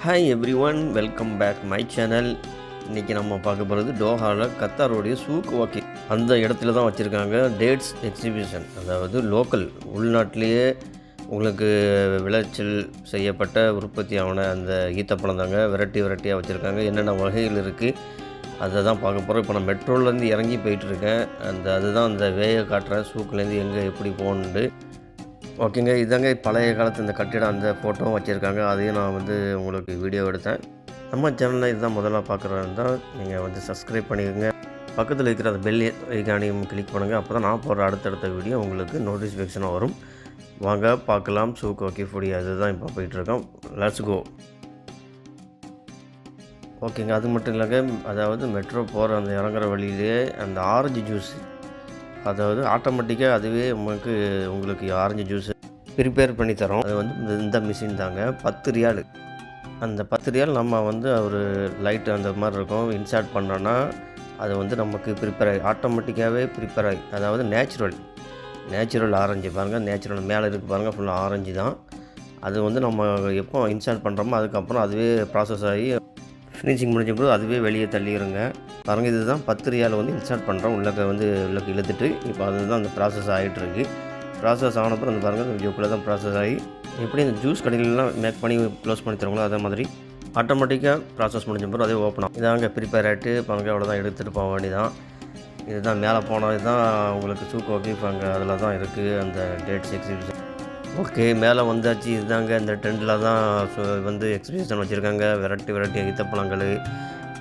Hi everyone, welcome back my channel. இன்றைக்கி நம்ம பார்க்க போகிறது டோஹாவில் கத்தாரோடைய சூக் வாக்கி அந்த இடத்துல தான் வச்சுருக்காங்க டேட்ஸ் எக்ஸிபிஷன். அதாவது லோக்கல் உள்நாட்டிலேயே உங்களுக்கு விளைச்சல் செய்யப்பட்ட உற்பத்தியான அந்த ஈத்தப்பழம் தாங்க வெரைட்டியாக வச்சுருக்காங்க. என்னென்ன வகைகள் இருக்குது அதை தான் பார்க்க போகிறோம். இப்போ நான் மெட்ரோலேருந்து இறங்கி போயிட்டுருக்கேன். அதுதான் அந்த வேயை காட்டுறேன், சூக்குலேருந்து எங்கே எப்படி போகணுண்டு. ஓகேங்க, இதாங்க பழைய காலத்து இந்த கட்டிடம், அந்த ஃபோட்டோவும் வச்சுருக்காங்க. அதையும் நான் உங்களுக்கு வீடியோ எடுத்தேன். நம்ம சேனலில் இதுதான் முதல்ல பார்க்குறதா இருந்தால் நீங்கள் சப்ஸ்கிரைப் பண்ணிக்கோங்க. பக்கத்தில் இருக்கிற அந்த பெல் ஐகானையும் கிளிக் பண்ணுங்கள். அப்போ தான் நான் போடுற அடுத்தடுத்த வீடியோ உங்களுக்கு நோட்டிஃபிகேஷனாக வரும். வாங்க பார்க்கலாம். சூக் வாக்கி ஃபுடி அதுதான் இப்போ போயிட்டுருக்கோம். Let's go. ஓகேங்க, அது மட்டும் இல்லைங்க, அதாவது மெட்ரோ போகிற அந்த இறங்குற வழியிலே அந்த ஆரஞ்சு ஜூஸ், அதாவது ஆட்டோமேட்டிக்காக அதுவே உங்களுக்கு ஆரஞ்சு ஜூஸ் ப்ரிப்பேர் பண்ணி தரோம். அது இந்த மிஷின் தாங்க. 10 ரியால். அந்த 10 ரியால் நம்ம ஒரு லைட் அந்த மாதிரி இருக்கும், இன்சர்ட் பண்ணோன்னா அது நமக்கு ப்ரிப்பேர் ஆகி ஆட்டோமேட்டிக்காகவே ப்ரிப்பேர் ஆகி, அதாவது நேச்சுரல் ஆரஞ்சு பாருங்கள், நேச்சுரல் மேலே இருக்குது பாருங்கள், ஃபுல்லாக ஆரஞ்சு தான். அது நம்ம எப்போ இன்சர்ட் பண்ணுறோமோ அதுக்கப்புறம் அதுவே ப்ராசஸ் ஆகி ஃபினிஷிங் முடிஞ்ச போது அதுவே வெளியே தள்ளிடுங்க. பாருங்கள், இதுதான் 10 ரியால் இன்சர்ட் பண்ணுறோம். உள்ளே இழுத்துட்டு இப்போ அதுதான் அந்த ப்ராசஸ் ஆகிட்டுருக்கு. ப்ராசஸ் ஆனப்பறம் பாருங்கள், இதுக்குள்ளே தான் ப்ராசஸ் ஆகி எப்படி இந்த ஜூஸ் கடையிலலாம் மேக் பண்ணி க்ளோஸ் பண்ணி தருவாங்களோ அதே மாதிரி ஆட்டோமேட்டிக்காக ப்ராசஸ் முடிஞ்ச பிறகு அதே ஓப்பன் ஆகும். இதாங்க ப்ரிப்பேர் ஆகிட்டு பாருங்கள், அவ்வளோதான், எடுத்துகிட்டு போக வேண்டியதான். இதுதான் மேலே போனால் இதுதான் உங்களுக்கு சூக் வாக்கி. அங்கே அதில் தான் இருக்குது அந்த டேட்ஸ் எக்ஸிபிஷன். ஓகே, மேலே வந்தாச்சு. இதுதாங்க இந்த டெண்டில் தான் எக்ஸிபிஷன் வச்சுருக்காங்க. வெரைட்டி ஈத்தப்பழங்கள்.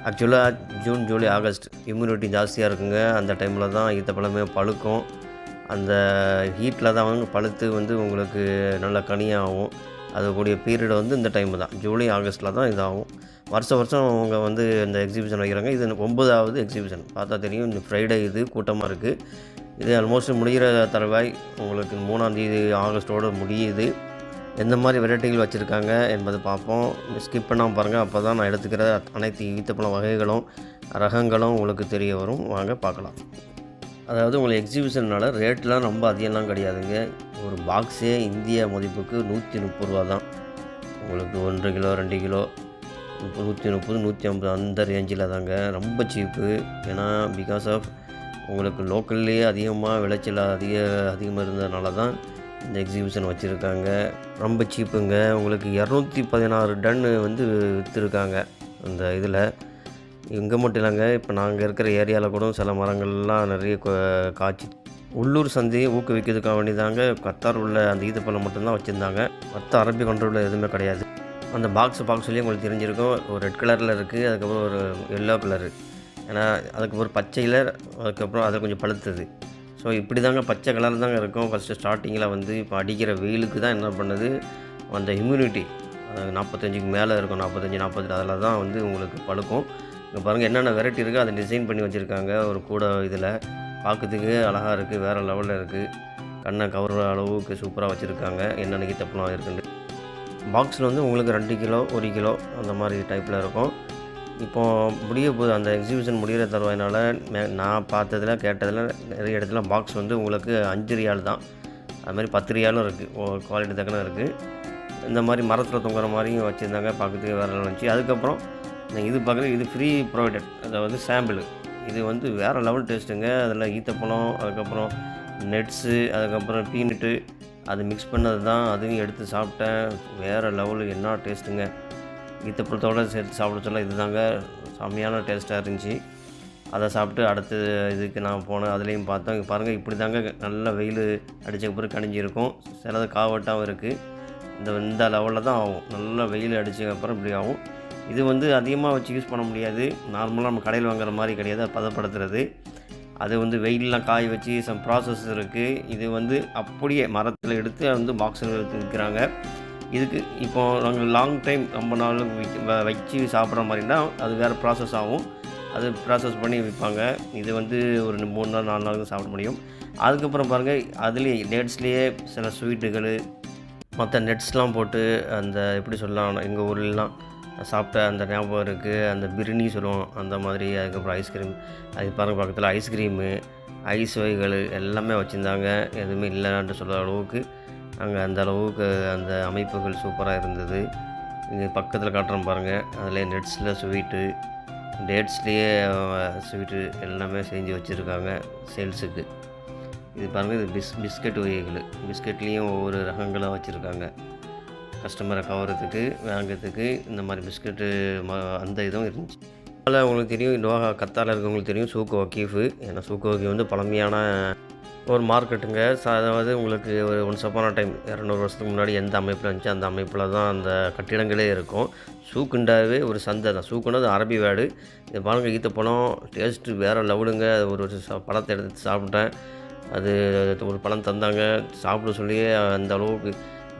ஆக்சுவலாக ஜூன், ஜூலை, ஆகஸ்ட் இம்யூனிட்டி ஜாஸ்தியாக இருக்குங்க. அந்த டைமில் தான் ஈத்தப்பழமே பழுக்கும். அந்த ஹீட்டில் தான் பழுத்து உங்களுக்கு நல்ல கனியாகும். அதுக்கூடிய பீரியட் இந்த டைமு தான், ஜூலை ஆகஸ்ட்டில் தான் இதாகும். வருஷம் அவங்க இந்த எக்ஸிபிஷன் வைக்கிறாங்க. இது 9வது எக்ஸிபிஷன். பார்த்தா தெரியும், இந்த ஃப்ரைடே இது கூட்டமாக இருக்குது. இது ஆல்மோஸ்ட் முடிகிற தருவாய். உங்களுக்கு 3ஆம் தேதி ஆகஸ்ட்டோடு முடியுது. எந்த மாதிரி வெரைட்டிகள் வச்சுருக்காங்க என்பதை பார்ப்போம். ஸ்கிப் பண்ணாமல் பாருங்கள், அப்போ தான் நான் எடுத்துக்கிற அனைத்து ஈத்தப்பழம் வகைகளும் ரகங்களும் உங்களுக்கு தெரிய வரும். வாங்க பார்க்கலாம். அதாவது உங்களுக்கு எக்ஸிபிஷனால் ரேட்லாம் ரொம்ப அதிகம்லாம் கிடையாதுங்க. ஒரு பாக்ஸே இந்திய மதிப்புக்கு 130 ரூபா தான். உங்களுக்கு 1 கிலோ 2 கிலோ 130 150 அந்த ரேஞ்சில் தாங்க. ரொம்ப சீப்பு. ஏன்னா பிகாஸ் ஆஃப் உங்களுக்கு லோக்கல்லையே அதிகமாக விளைச்சல் அதிகமாக இருந்ததுனால தான் இந்த எக்ஸிபிஷன் வச்சுருக்காங்க. ரொம்ப சீப்புங்க. உங்களுக்கு 216 டன்னு விற்றுருக்காங்க அந்த இதில். இங்கே மட்டும் இல்லைங்க, இப்போ நாங்கள் இருக்கிற ஏரியாவில் கூட சில மரங்கள்லாம் நிறைய காய்ச்சி உள்ளூர் சந்தையை ஊக்குவிக்கிறதுக்காக வேண்டியதாங்க கத்தார் உள்ள அந்த ஈத்தப்பழம் மட்டும்தான் வச்சுருந்தாங்க. மற்ற அரபி கண்ட்ரோலில் எதுவுமே கிடையாது. அந்த பாக்ஸ்லேயே உங்களுக்கு தெரிஞ்சிருக்கும், ஒரு ரெட் கலரில் இருக்குது, அதுக்கப்புறம் ஒரு எல்லோ கலரு, ஏன்னா அதுக்கப்புறம் பச்சையில், அதுக்கப்புறம் அதை கொஞ்சம் பழுத்துது. ஸோ இப்படி தாங்க பச்சை கலர் தாங்க இருக்கும் ஃபஸ்ட்டு ஸ்டார்டிங்கில். இப்போ அடிக்கிற வெயிலுக்கு தான் என்ன பண்ணுது, அந்த இம்யூனிட்டி 45க்கு மேலே இருக்கும், 45 48 அதில் தான் உங்களுக்கு பழுக்கும். இங்கே பாருங்கள் என்னென்ன வெரைட்டி இருக்குது, அதை டிசைன் பண்ணி வச்சுருக்காங்க. ஒரு கூட இதில் பார்க்கறதுக்கு அழகாக இருக்குது, வேறு லெவலில் இருக்குது. கண்ணை கவர்ற அளவுக்கு சூப்பராக வச்சுருக்காங்க. என்னென்ன ஈத்தப்பழம் இருக்குன்னு பாக்ஸில் உங்களுக்கு 2 கிலோ 1 கிலோ அந்த மாதிரி டைப்பில் இருக்கும். இப்போது முடிய போகுது அந்த எக்ஸிபிஷன் முடிகிற தருவாயினால். நான் பார்த்ததில் கேட்டதில் நிறைய இடத்துல பாக்ஸ் உங்களுக்கு 5 ரியால் தான். அதுமாதிரி 10 ரியாலும் இருக்குது, குவாலிட்டி தக்கன இருக்குது. இந்த மாதிரி மரத்தில் தொங்குற மாதிரியும் வச்சுருந்தாங்க, பார்க்கறதுக்கு வேறு இருந்துச்சு. அதுக்கப்புறம் இது பார்க்குறது, இது ஃப்ரீ ப்ரொவைடட், அதாவது சாம்பிள். இது வேறு லெவல் டேஸ்ட்டுங்க. அதில் ஈத்தப்பழம், அதுக்கப்புறம் நட்ஸு, அதுக்கப்புறம் பீனட்டு அது மிக்ஸ் பண்ணது தான். அதையும் எடுத்து சாப்பிட்டேன். வேறு லெவலு, என்ன டேஸ்ட்டுங்க. ஈத்தப்பழத்தோடு சேர்த்து சாப்பிட சொல்ல இது தாங்க செம்மையான டேஸ்ட்டாக இருந்துச்சு. அதை சாப்பிட்டு அடுத்து இதுக்கு நான் போனேன். அதுலேயும் பார்த்தேன். பாருங்கள், இப்படி தாங்க நல்ல வெயில் அடித்த பிறகு கணிஞ்சிருக்கும். சிலது காவட்டாகவும் இருக்குது. இந்த லெவலில் தான் ஆகும். நல்லா வெயில் அடித்ததுக்கப்புறம் இப்படி ஆகும். இது அதிகமாக வச்சு யூஸ் பண்ண முடியாது. நார்மலாக நம்ம கடையில் வாங்குற மாதிரி கிடையாது, அது பதப்படுத்துறது. அது வெயிலெலாம் காய வச்சு சம் ப்ராசஸ் இருக்குது. இது அப்படியே மரத்தில் எடுத்து பாக்ஸில் விற்கிறாங்க. இதுக்கு இப்போ நாங்கள் லாங் டைம் ரொம்ப நாள் வச்சு சாப்பிட்ற மாதிரினா அது வேறு ப்ராசஸ் ஆகும். அது ப்ராசஸ் பண்ணி விற்பாங்க. இது ஒரு 3 நாள் 4 நாள் சாப்பிட முடியும். அதுக்கப்புறம் பாருங்கள், அதுலேயே டேட்ஸ்லேயே சில ஸ்வீட்டுகள், மற்ற நட்ஸ்லாம் போட்டு அந்த எப்படி சொல்லலாம், எங்கள் ஊர்லலாம் சாப்பிட்ட அந்த ஞாபகம் இருக்குது. அந்த பிரியாணி சொல்லுவோம் அந்த மாதிரி. அதுக்கப்புறம் ஐஸ்கிரீம், அது பாருங்கள் பக்கத்தில் ஐஸ்கிரீமு, ஐஸ் வகைகள் எல்லாமே வச்சுருந்தாங்க. எதுவுமே இல்லைன்ட்டு சொல்கிற அளவுக்கு அங்கே அந்த அளவுக்கு அந்த அமைப்புகள் சூப்பராக இருந்தது. இங்கே பக்கத்தில் காட்டுறேன் பாருங்கள். அதில் நட்ஸில் ஸ்வீட்டு, டேட்ஸ்லேயே ஸ்வீட்டு எல்லாமே செஞ்சு வச்சுருக்காங்க சேல்ஸுக்கு. இது பாருங்கள், இது பிஸ்கட் வகைகள். பிஸ்கட்லேயும் ஒவ்வொரு ரகங்களாக வச்சுருக்காங்க. கஸ்டமரை கவர்றதுக்கு, வாங்கிறதுக்கு இந்த மாதிரி பிஸ்கட்டு அந்த இதுவும் இருந்துச்சு. அதில் உங்களுக்கு தெரியும், டோஹா கத்தாரில் இருக்கவங்களுக்கு தெரியும் சூக் வக்கீஃபு. ஏன்னா சூக் வக்கீஃப் வந்து பழமையான ஒரு மார்க்கெட்டுங்க. அதாவது உங்களுக்கு ஒரு ஒன்ஸ் அப்பான டைம் 200 வருஷத்துக்கு முன்னாடி எந்த அமைப்பில் இருந்துச்சு அந்த அமைப்பில் தான் அந்த கட்டிடங்களே இருக்கும். சூக்குண்டாவே ஒரு சந்தை தான். சூக்குன்றது அரபி வேர்டு. இது பாருங்கள், ஈத்த பழம் டேஸ்ட்டு வேறு லெவலுங்க. ஒரு பழத்தை எடுத்து சாப்பிட்டேன். அது ஒரு பழம் தந்தாங்க, சாப்பிட சொல்லியே அந்த அளவுக்கு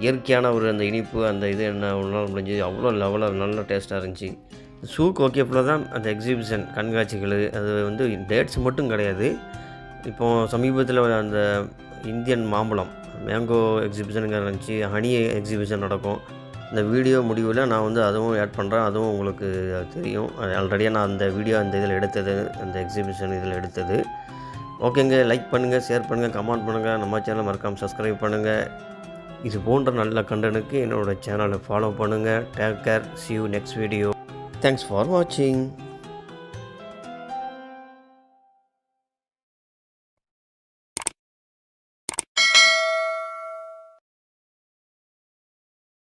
இயற்கையான ஒரு அந்த இனிப்பு அந்த இது என்ன ஒன்றால் முடிஞ்சு அவ்வளோ லெவலாக நல்ல டேஸ்ட்டாக இருந்துச்சு. சூக் ஓகேப்பில் தான் அந்த எக்ஸிபிஷன் கண்காட்சிகள் அது வந்து டேட்ஸ் மட்டும் கிடையாது. இப்போது சமீபத்தில் அந்த இந்தியன் மாம்பழம் மேங்கோ எக்ஸிபிஷனுங்க இருந்துச்சு. ஹனி எக்ஸிபிஷன் நடக்கும். இந்த வீடியோ முடிவில் நான் வந்து அதுவும் ஆட் பண்ணுறேன். அதுவும் உங்களுக்கு தெரியும். ஆல்ரெடியாக நான் அந்த வீடியோ அந்த இதில் எடுத்தது, அந்த எக்ஸிபிஷன் இதில் எடுத்தது. ஓகேங்க, லைக் பண்ணுங்கள், ஷேர் பண்ணுங்கள், கமெண்ட் பண்ணுங்கள். நம்ம சேனலை மறக்காமல் சப்ஸ்கிரைப் பண்ணுங்கள். இது போன்ற நல்ல கண்டனுக்கு என்னோடய சேனலை ஃபாலோ பண்ணுங்கள். Take care, see you next video. Thanks for watching.